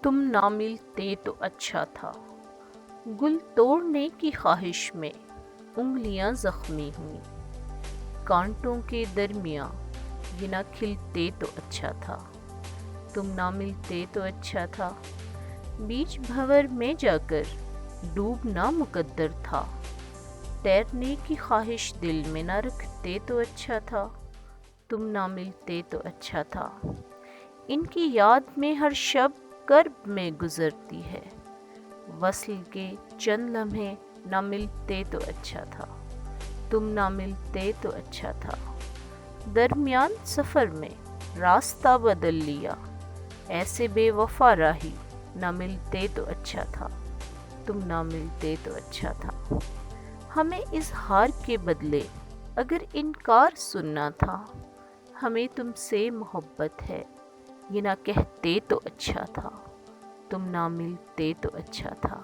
تم نہ ملتے تو اچھا تھا، گل توڑنے کی خواہش میں انگلیاں زخمی ہوئیں، کانٹوں کے درمیاں یہ نہ کھلتے تو اچھا تھا، تم نہ ملتے تو اچھا تھا، بیچ بھنور میں جا کر ڈوبنا مقدر تھا، تیرنے کی خواہش دل میں نہ رکھتے تو اچھا تھا، تم نہ ملتے تو اچھا تھا، ان کی یاد میں ہر شب کرب میں گزرتی ہے، وصل کے چند لمحے نہ ملتے تو اچھا تھا، تم نہ ملتے تو اچھا تھا، درمیان سفر میں راستہ بدل لیا، ایسے بے وفا راہی نہ ملتے تو اچھا تھا، تم نہ ملتے تو اچھا تھا، ہمیں اظہار کے بدلے اگر انکار سننا تھا، ہمیں تم سے محبت ہے یہ نہ کہتے تو اچھا تھا، تم نہ ملتے تو اچھا تھا۔